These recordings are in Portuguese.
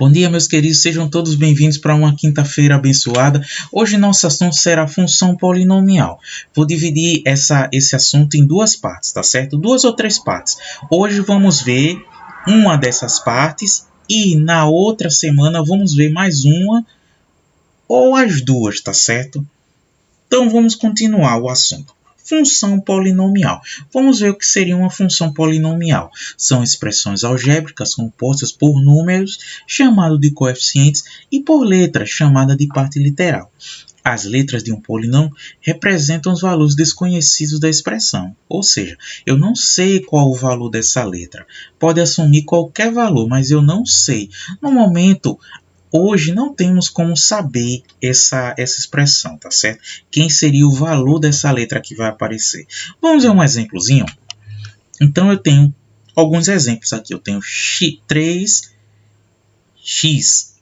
Bom dia, meus queridos, sejam todos bem-vindos para uma quinta-feira abençoada. Hoje nosso assunto será função polinomial. Vou dividir esse assunto em duas partes, tá certo? Duas ou três partes. Hoje vamos ver uma dessas partes e na outra semana vamos ver mais uma ou as duas, tá certo? Então vamos continuar o assunto. Função polinomial. Vamos ver o que seria uma função polinomial. São expressões algébricas compostas por números, chamado de coeficientes, e por letras, chamada de parte literal. As letras de um polinômio representam os valores desconhecidos da expressão, ou seja, eu não sei qual o valor dessa letra. Pode assumir qualquer valor, mas eu não sei. No momento, hoje não temos como saber essa expressão, tá certo? Quem seria o valor dessa letra que vai aparecer? Vamos ver um exemplozinho? Então eu tenho alguns exemplos aqui. Eu tenho 3x,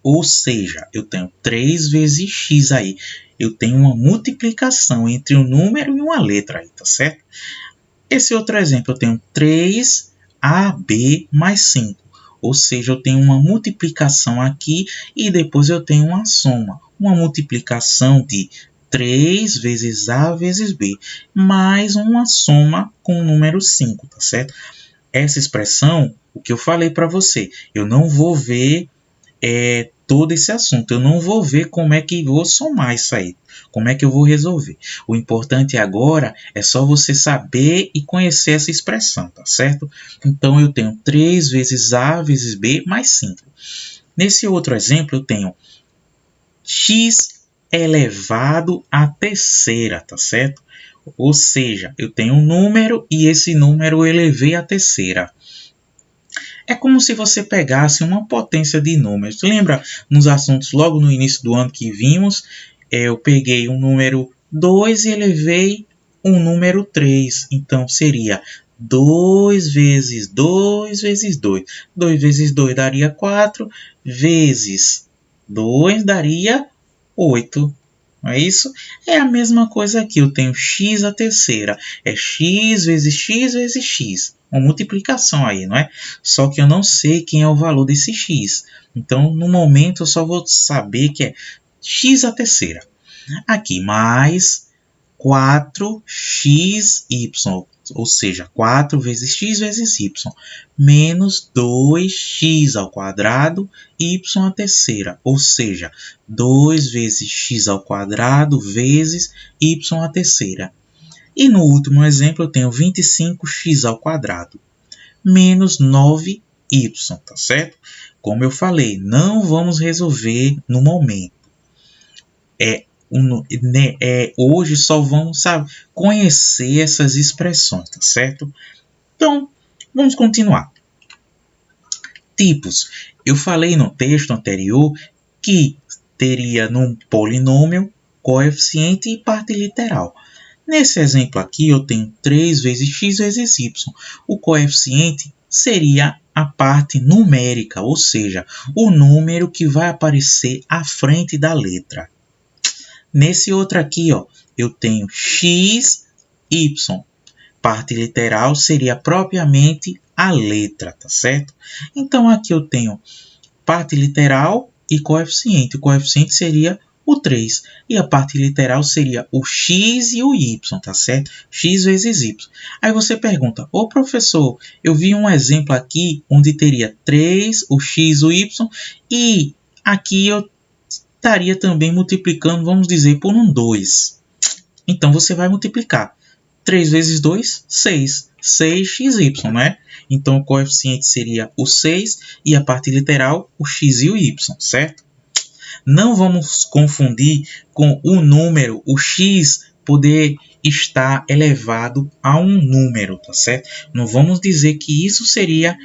ou seja, eu tenho 3 vezes x aí. Eu tenho uma multiplicação entre um número e uma letra aí, tá certo? Esse outro exemplo, eu tenho 3ab mais 5. Ou seja, eu tenho uma multiplicação aqui e depois eu tenho uma soma. Uma multiplicação de 3 vezes A vezes B, mais uma soma com o número 5, tá certo? Essa expressão, o que eu falei para você, eu não vou ver todo esse assunto. Eu não vou ver como é que vou somar isso aí. Como é que eu vou resolver. O importante agora é só você saber e conhecer essa expressão, tá certo? Então, eu tenho 3 vezes A vezes B mais 5. Nesse outro exemplo, eu tenho x elevado à terceira, tá certo? Ou seja, eu tenho um número e esse número eu elevei à terceira. É como se você pegasse uma potência de números. Lembra nos assuntos logo no início do ano que vimos? Eu peguei um número 2 e elevei um número 3. Então, seria 2 vezes 2 vezes 2. 2 vezes 2 daria 4, vezes 2 daria 8. Não é isso? É a mesma coisa aqui. Eu tenho x à terceira. É x vezes x vezes x. Uma multiplicação aí, não é? Só que eu não sei quem é o valor desse x. Então, no momento, eu só vou saber que é x à terceira. Aqui, mais 4xy, ou seja, 4 vezes x vezes y, menos 2x ao quadrado, y à terceira, ou seja, 2 vezes x ao quadrado vezes y à terceira. E no último exemplo, eu tenho 25x ao quadrado, menos 9y, tá certo? Como eu falei, não vamos resolver no momento. Hoje só vamos conhecer essas expressões, tá certo? Então, vamos continuar. Tipos. Eu falei no texto anterior que teria num polinômio coeficiente e parte literal. Nesse exemplo aqui, eu tenho 3 vezes x vezes y. O coeficiente seria a parte numérica, ou seja, o número que vai aparecer à frente da letra. Nesse outro aqui, eu tenho x, y. Parte literal seria propriamente a letra, tá certo? Então, aqui eu tenho parte literal e coeficiente. O coeficiente seria o 3. E a parte literal seria o x e o y, tá certo? X vezes y. Aí você pergunta, ô professor, eu vi um exemplo aqui onde teria 3, o x, o y, e aqui eu estaria também multiplicando, vamos dizer, por um 2. Então, você vai multiplicar. 3 vezes 2, 6. 6xy, né? Então, o coeficiente seria o 6 e a parte literal, o x e o y, certo? Não vamos confundir com o número, o x poder estar elevado a um número, tá certo? Não vamos dizer que isso seria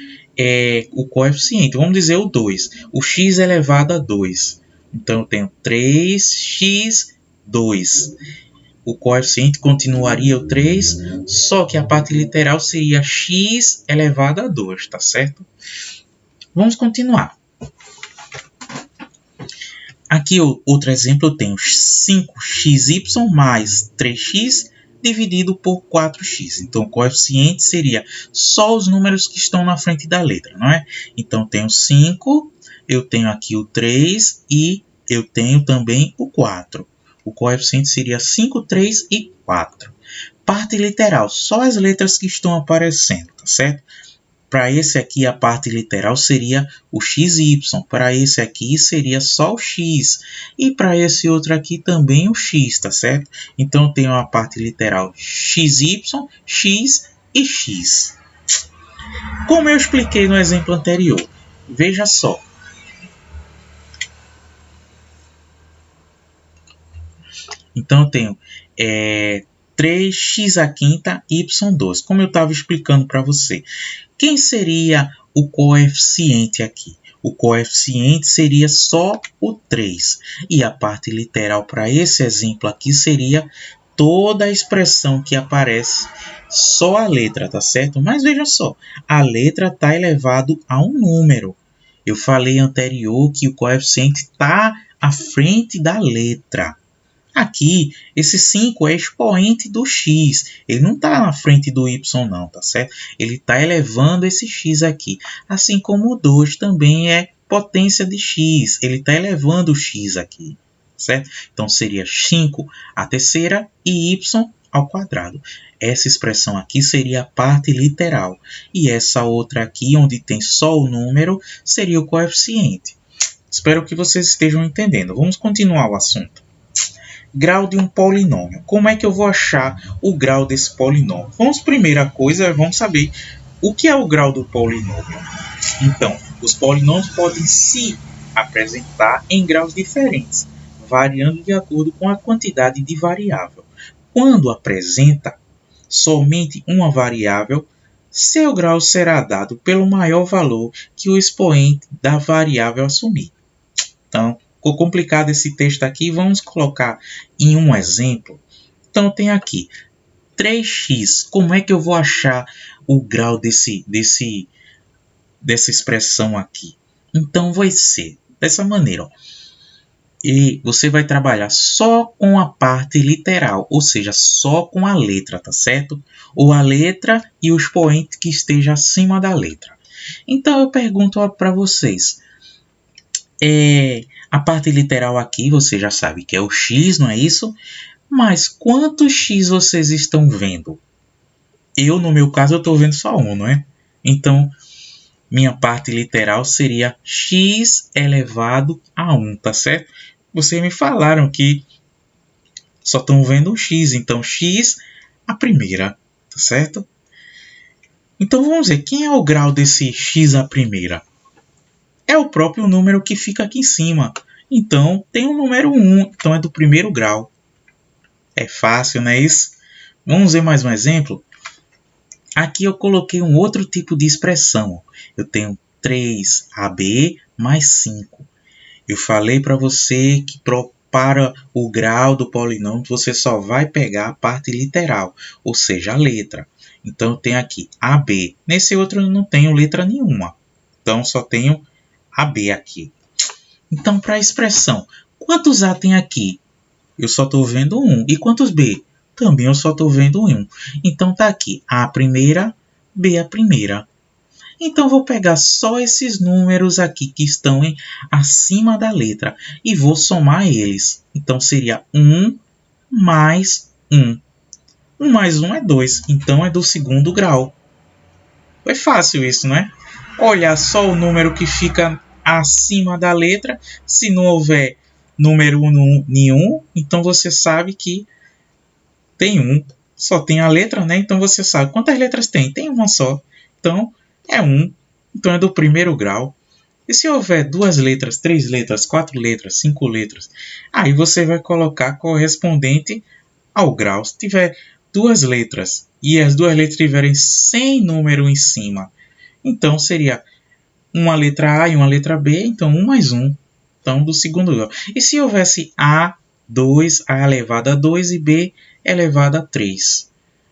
o coeficiente. Vamos dizer o 2. O x elevado a 2. Então, eu tenho 3x2. O coeficiente continuaria o 3, só que a parte literal seria x elevado a 2, tá certo? Vamos continuar. Aqui, outro exemplo, eu tenho 5xy mais 3x dividido por 4x. Então, o coeficiente seria só os números que estão na frente da letra, não é? Então, eu tenho 5 eu tenho aqui o 3 e eu tenho também o 4. O coeficiente seria 5, 3 e 4. Parte literal, só as letras que estão aparecendo, tá certo? Para esse aqui, a parte literal seria o XY. Para esse aqui, seria só o X. E para esse outro aqui, também o X, tá certo? Então, eu tenho a parte literal XY, X e X. Como eu expliquei no exemplo anterior, veja só. Então, eu tenho 3x à quinta, y2. Como eu estava explicando para você. Quem seria o coeficiente aqui? O coeficiente seria só o 3. E a parte literal para esse exemplo aqui seria toda a expressão que aparece, só a letra, tá certo? Mas veja só, a letra está elevado a um número. Eu falei anterior que o coeficiente está à frente da letra. Aqui, esse 5 é expoente do x. Ele não está na frente do y não, tá certo? Ele está elevando esse x aqui. Assim como o 2 também é potência de x. Ele está elevando o x aqui, certo? Então, seria 5 à terceira e y ao quadrado. Essa expressão aqui seria a parte literal. E essa outra aqui, onde tem só o número, seria o coeficiente. Espero que vocês estejam entendendo. Vamos continuar o assunto. Grau de um polinômio. Como é que eu vou achar o grau desse polinômio? Primeira coisa, vamos saber o que é o grau do polinômio. Então, os polinômios podem se apresentar em graus diferentes, variando de acordo com a quantidade de variável. Quando apresenta somente uma variável, seu grau será dado pelo maior valor que o expoente da variável assumir. Então, ficou complicado esse texto aqui, vamos colocar em um exemplo. Então, tem aqui 3x. Como é que eu vou achar o grau dessa expressão aqui? Então, vai ser dessa maneira. Ó. E você vai trabalhar só com a parte literal, ou seja, só com a letra, tá certo? Ou a letra e o expoente que esteja acima da letra. Então, eu pergunto para vocês. A parte literal aqui, você já sabe que é o x, não é isso? Mas quantos x vocês estão vendo? No meu caso, eu estou vendo só um, não é? Então, minha parte literal seria x elevado a 1, tá certo? Vocês me falaram que só estão vendo um x, então x a primeira, tá certo? Então, vamos ver, quem é o grau desse x a primeira? É o próprio número que fica aqui em cima. Então, tem o número 1, então é do primeiro grau. É fácil, não é isso? Vamos ver mais um exemplo? Aqui eu coloquei um outro tipo de expressão. Eu tenho 3AB mais 5. Eu falei para você que para o grau do polinômio, você só vai pegar a parte literal, ou seja, a letra. Então, eu tenho aqui AB. Nesse outro eu não tenho letra nenhuma. Então, só tenho AB aqui. Então, para a expressão, quantos A tem aqui? Eu só estou vendo 1. E quantos B? Também eu só estou vendo 1. Então, está aqui A a primeira, B a primeira. Então, vou pegar só esses números aqui que estão acima da letra e vou somar eles. Então, seria 1 mais 1. 1 mais 1 é 2, então é do segundo grau. É fácil isso, não é? Olhar só o número que fica acima da letra. Se não houver número nenhum, então você sabe que tem 1. Só tem a letra, né? Então você sabe quantas letras tem. Tem uma só. Então é 1. Então é do primeiro grau. E se houver 2 letras, 3 letras, 4 letras, 5 letras, aí você vai colocar correspondente ao grau. Se tiver 2 letras e as 2 letras tiverem sem número em cima, então seria uma letra A e uma letra B, então 1 mais 1. Então, do segundo grau. E se houvesse A, 2, A elevado a 2 e B elevado a 3?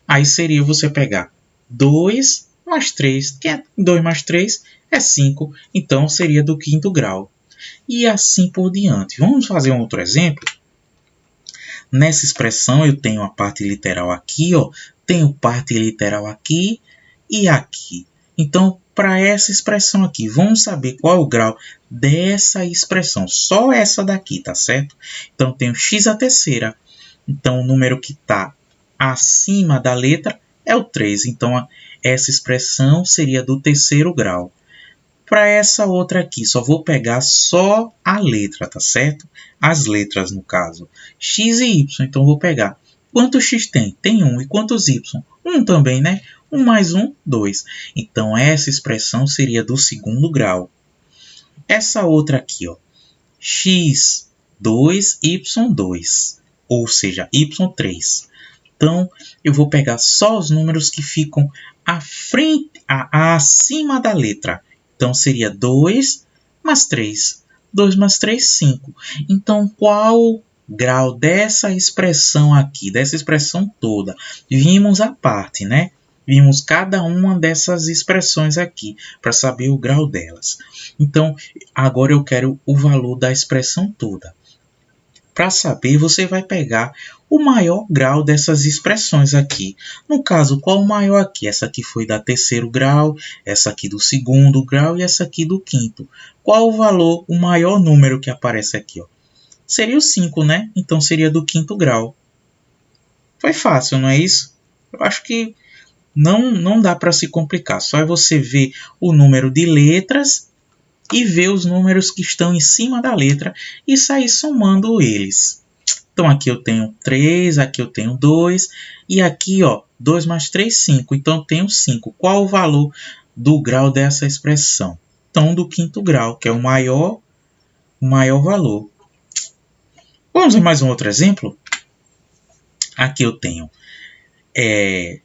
Aí seria você pegar 2 mais 3, que é 2 mais 3 é 5, então seria do quinto grau. E assim por diante. Vamos fazer um outro exemplo? Nessa expressão eu tenho a parte literal aqui, ó, tenho parte literal aqui e aqui. Então, para essa expressão aqui. Vamos saber qual é o grau dessa expressão. Só essa daqui, tá certo? Então, eu tenho x à terceira. Então, o número que está acima da letra é o 3. Então, essa expressão seria do terceiro grau. Para essa outra aqui, só vou pegar só a letra, tá certo? As letras, no caso. X e Y. Então, vou pegar. Quantos X tem? Tem 1. E quantos Y? 1 também, né? 1 mais 1, 2. Então, essa expressão seria do segundo grau. Essa outra aqui, ó. X2, Y2. Ou seja, Y3. Então, eu vou pegar só os números que ficam acima da letra. Então, seria 2 mais 3. 2 mais 3, 5. Então, qual o grau dessa expressão aqui, dessa expressão toda? Vimos a parte, né? Vimos cada uma dessas expressões aqui, para saber o grau delas. Então, agora eu quero o valor da expressão toda. Para saber, você vai pegar o maior grau dessas expressões aqui. No caso, qual o maior aqui? Essa aqui foi da terceiro grau, essa aqui do segundo grau e essa aqui do quinto. Qual o valor, o maior número que aparece aqui? Ó? Seria o 5, né? Então, seria do quinto grau. Foi fácil, não é isso? Eu acho que não dá para se complicar. Só é você ver o número de letras e ver os números que estão em cima da letra e sair somando eles. Então, aqui eu tenho 3, aqui eu tenho 2, e aqui, ó, 2 mais 3, 5. Então, eu tenho 5. Qual o valor do grau dessa expressão? Então, do quinto grau, que é o maior valor. Vamos ver mais um outro exemplo? Aqui eu tenho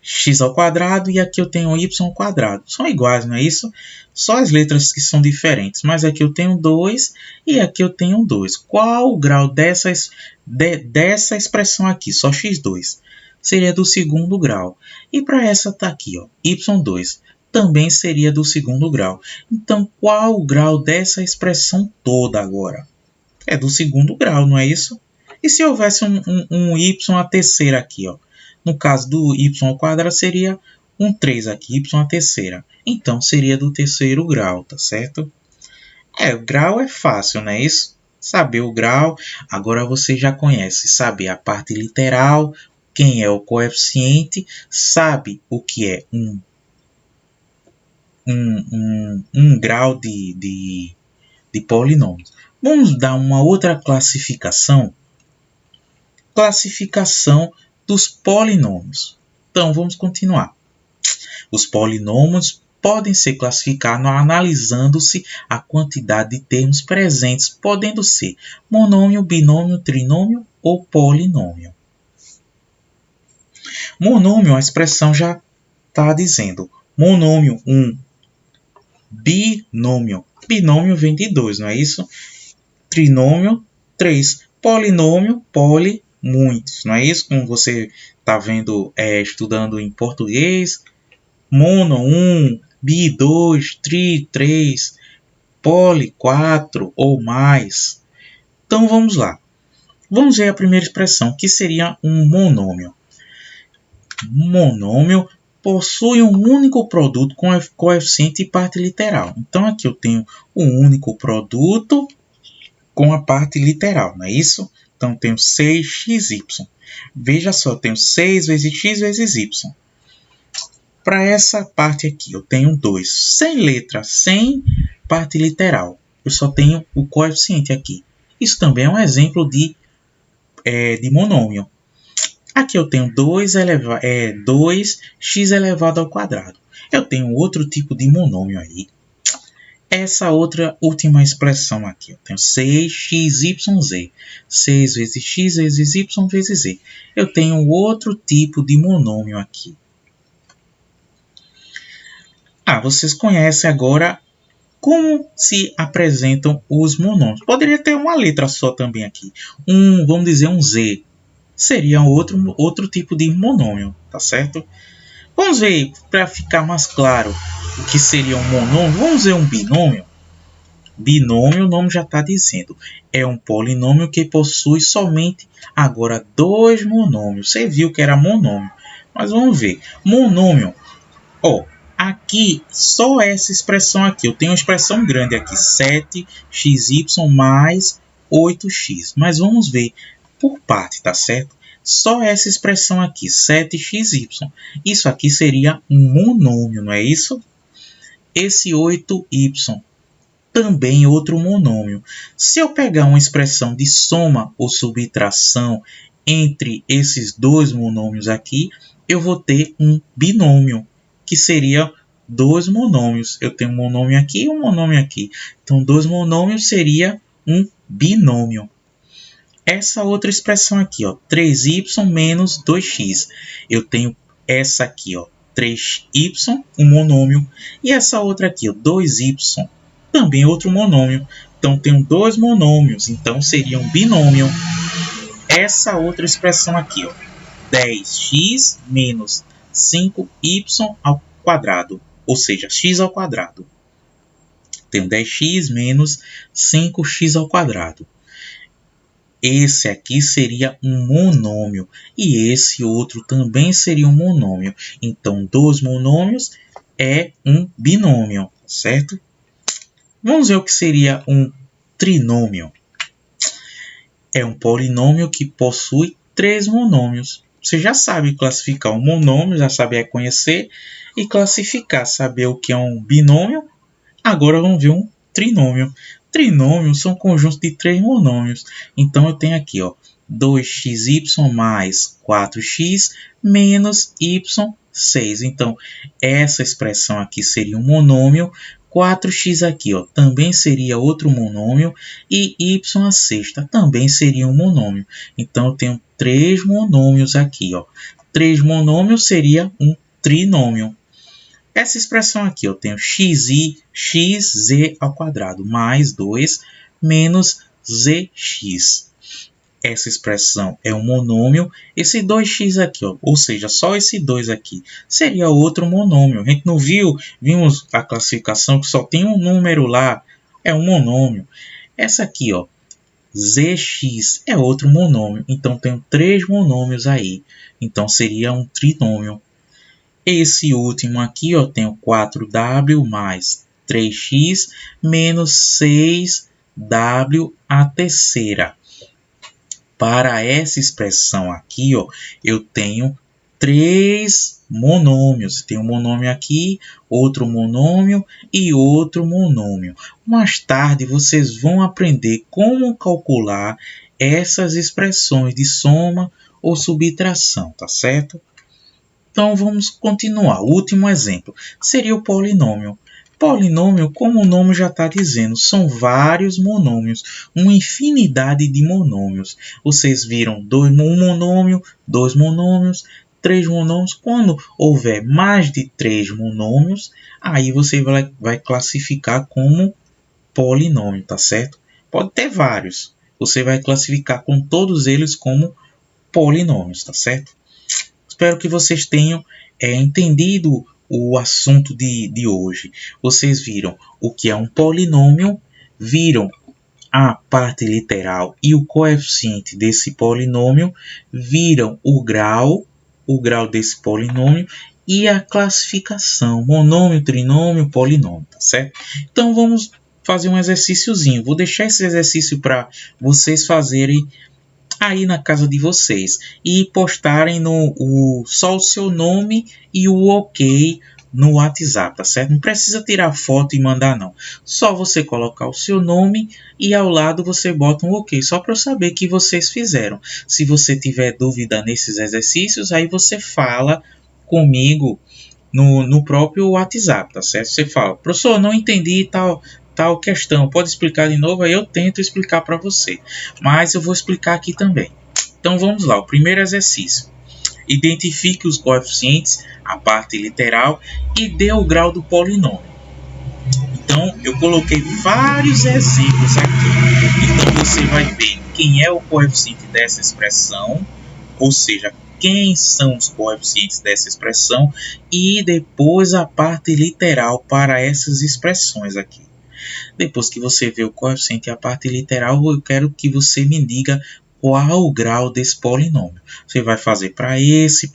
x ao quadrado e aqui eu tenho y ao quadrado. São iguais, não é isso? Só as letras que são diferentes. Mas aqui eu tenho 2 e aqui eu tenho 2. Qual o grau dessa expressão aqui? Só x2. Seria do segundo grau. E para essa tá aqui, ó, y2. Também seria do segundo grau. Então, qual o grau dessa expressão toda agora? É do segundo grau, não é isso? E se houvesse um y à terceira aqui, ó? No caso do y ao quadrado, seria um 3 aqui, y à terceira. Então, seria do terceiro grau, tá certo? O grau é fácil, não é isso? Saber o grau, agora você já conhece. Saber a parte literal, quem é o coeficiente, sabe o que é um grau de polinômio. Vamos dar uma outra classificação. Classificação dos polinômios. Então, vamos continuar. Os polinômios podem ser classificados analisando-se a quantidade de termos presentes, podendo ser monômio, binômio, trinômio ou polinômio. Monômio, a expressão já está dizendo. Monômio 1. Binômio. Binômio vem de 2, não é isso? Trinômio 3. Polinômio, muitos, não é isso? Como você está vendo, estudando em português. Mono 1, bi 2, tri 3, poli 4 ou mais. Então vamos lá. Vamos ver a primeira expressão, que seria um monômio. Monômio possui um único produto com coeficiente e parte literal. Então aqui eu tenho um único produto com a parte literal, não é isso? Então, tenho 6xy. Veja só, tenho 6 vezes x vezes y. Para essa parte aqui, eu tenho 2. Sem letra, sem parte literal. Eu só tenho o coeficiente aqui. Isso também é um exemplo de monômio. Aqui eu tenho 2x elevado ao quadrado. Eu tenho outro tipo de monômio aí. Essa outra última expressão aqui, eu tenho 6xyz, 6 vezes x vezes y vezes z. Eu tenho outro tipo de monômio aqui. Vocês conhecem agora como se apresentam os monômios. Poderia ter uma letra só também aqui. Vamos dizer um z. Seria outro tipo de monômio, tá certo? Vamos ver, para ficar mais claro, o que seria um monômio. Vamos ver um binômio. Binômio, o nome já está dizendo. É um polinômio que possui somente agora 2 monômios. Você viu que era monômio. Mas vamos ver. Monômio. Aqui, só essa expressão aqui. Eu tenho uma expressão grande aqui, 7xy mais 8x. Mas vamos ver por parte, tá certo? Só essa expressão aqui, 7xy. Isso aqui seria um monômio, não é isso? Esse 8y também outro monômio. Se eu pegar uma expressão de soma ou subtração entre esses dois monômios aqui, eu vou ter um binômio, que seria dois monômios. Eu tenho um monômio aqui e um monômio aqui. Então, dois monômios seria um binômio. Essa outra expressão aqui, ó, 3y menos 2x. Eu tenho essa aqui, ó, 3y, um monômio. E essa outra aqui, ó, 2y, também outro monômio. Então, tenho dois monômios. Então, seria um binômio. Essa outra expressão aqui, ó, 10x menos 5y ao quadrado. Ou seja, x ao quadrado. Tenho 10x menos 5x ao quadrado. Esse aqui seria um monômio. E esse outro também seria um monômio. Então, dois monômios é um binômio, certo? Vamos ver o que seria um trinômio. É um polinômio que possui três monômios. Você já sabe classificar um monômio, já sabe reconhecer e classificar, saber o que é um binômio. Agora vamos ver um trinômio. Trinômios são conjuntos de três monômios. Então eu tenho aqui, ó, 2xy mais 4x menos y6. Então essa expressão aqui seria um monômio. 4x aqui, ó, também seria outro monômio. E y a sexta também seria um monômio. Então eu tenho três monômios aqui, ó. Três monômios seria um trinômio. Essa expressão aqui, eu tenho xz ao quadrado mais 2 menos zx. Essa expressão é um monômio. Esse 2x aqui, ó, ou seja, só esse 2 aqui, seria outro monômio. A gente não viu, vimos a classificação que só tem um número lá, é um monômio. Essa aqui, ó, zx é outro monômio. Então, tenho três monômios aí. Então, seria um trinômio. Esse último aqui, ó, tenho 4w mais 3x menos 6w a terceira. Para essa expressão aqui, ó, eu tenho três monômios. Tem um monômio aqui, outro monômio e outro monômio. Mais tarde, vocês vão aprender como calcular essas expressões de soma ou subtração, tá certo? Então, vamos continuar. O último exemplo seria o polinômio. Polinômio, como o nome já está dizendo, são vários monômios, uma infinidade de monômios. Vocês viram um monômio, dois monômios, três monômios. Quando houver mais de três monômios, aí você vai classificar como polinômio, tá certo? Pode ter vários. Você vai classificar com todos eles como polinômios, tá certo? Espero que vocês tenham entendido o assunto de hoje. Vocês viram o que é um polinômio, viram a parte literal e o coeficiente desse polinômio, viram o grau desse polinômio e a classificação, monômio, trinômio, polinômio, tá certo? Então vamos fazer um exercíciozinho. Vou deixar esse exercício para vocês fazerem aí na casa de vocês e postarem só o seu nome e o ok no WhatsApp, tá certo? Não precisa tirar foto e mandar não. Só você colocar o seu nome e ao lado você bota um ok, só para eu saber que vocês fizeram. Se você tiver dúvida nesses exercícios, aí você fala comigo no próprio WhatsApp, tá certo? Você fala, professor, não entendi tal questão, pode explicar de novo? Aí eu tento explicar para você, mas eu vou explicar aqui também. Então vamos lá, o primeiro exercício. Identifique os coeficientes, a parte literal e dê o grau do polinômio. Então eu coloquei vários exemplos aqui. Então você vai ver quem é o coeficiente dessa expressão, ou seja, quem são os coeficientes dessa expressão e depois a parte literal para essas expressões aqui. Depois que você vê o coeficiente e a parte literal, eu quero que você me diga qual o grau desse polinômio. Você vai fazer para esse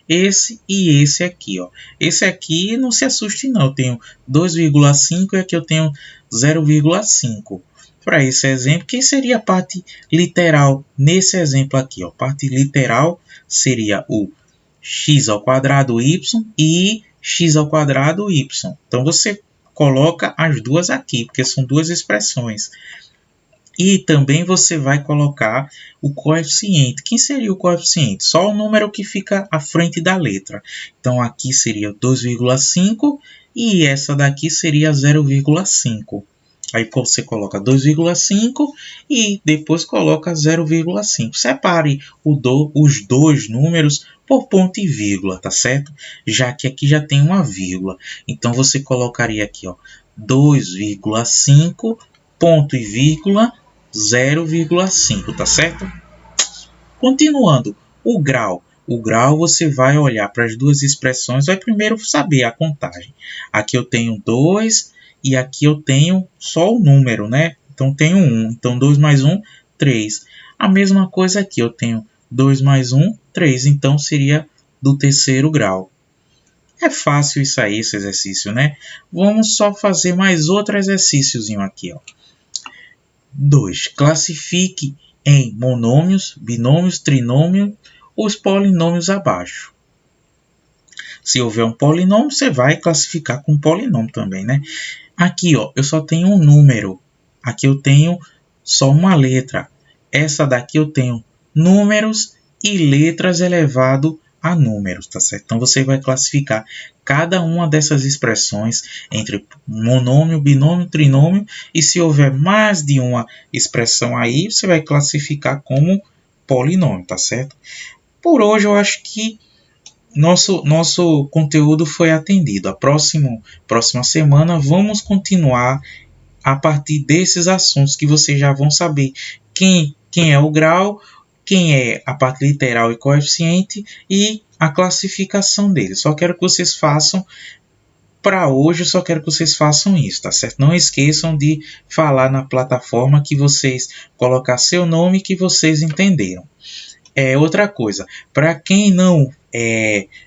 e esse aqui, ó. Esse aqui, não se assuste não, eu tenho 2,5 e aqui eu tenho 0,5. Para esse exemplo, quem seria a parte literal nesse exemplo aqui, ó? Parte literal seria o x² y e x² y. Então, você coloca as duas aqui, porque são duas expressões. E também você vai colocar o coeficiente. Quem seria o coeficiente? Só o número que fica à frente da letra. Então, aqui seria 2,5 e essa daqui seria 0,5. Aí você coloca 2,5 e depois coloca 0,5. Separe os dois números por ponto e vírgula, tá certo? Já que aqui já tem uma vírgula. Então, você colocaria aqui, ó, 2,5, ponto e vírgula, 0,5, tá certo? Continuando, o grau. O grau você vai olhar para as duas expressões, vai primeiro saber a contagem. Aqui eu tenho 2 e aqui eu tenho só o número, né? Então tenho 1. Então 2 mais 1, 3. A mesma coisa aqui, eu tenho 2 mais 1, 3. Então seria do terceiro grau. É fácil isso aí, esse exercício, né? Vamos só fazer mais outro exercíciozinho aqui, ó. 2. Classifique em monômios, binômios, trinômios, os polinômios abaixo. Se houver um polinômio, você vai classificar com polinômio também, né? Aqui, ó, eu só tenho um número. Aqui eu tenho só uma letra. Essa daqui eu tenho números e letras elevado a números, tá certo? Então, você vai classificar cada uma dessas expressões entre monômio, binômio, trinômio, e se houver mais de uma expressão aí, você vai classificar como polinômio, tá certo? Por hoje, eu acho que nosso conteúdo foi atendido. A próxima semana, vamos continuar a partir desses assuntos que vocês já vão saber quem é o grau, quem é a parte literal e coeficiente e a classificação deles. Só quero que vocês façam, para hoje, só quero que vocês façam isso, tá certo? Não esqueçam de falar na plataforma que vocês colocar seu nome que vocês entenderam. Outra coisa, para quem não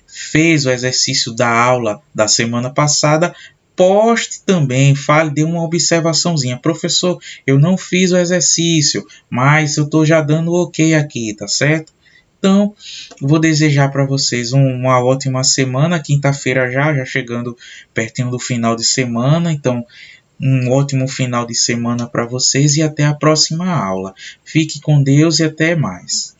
fez o exercício da aula da semana passada, poste também, fale, dê uma observaçãozinha. Professor, eu não fiz o exercício, mas eu estou já dando ok aqui, tá certo? Então, vou desejar para vocês uma ótima semana. Quinta-feira já chegando pertinho do final de semana. Então, um ótimo final de semana para vocês e até a próxima aula. Fique com Deus e até mais.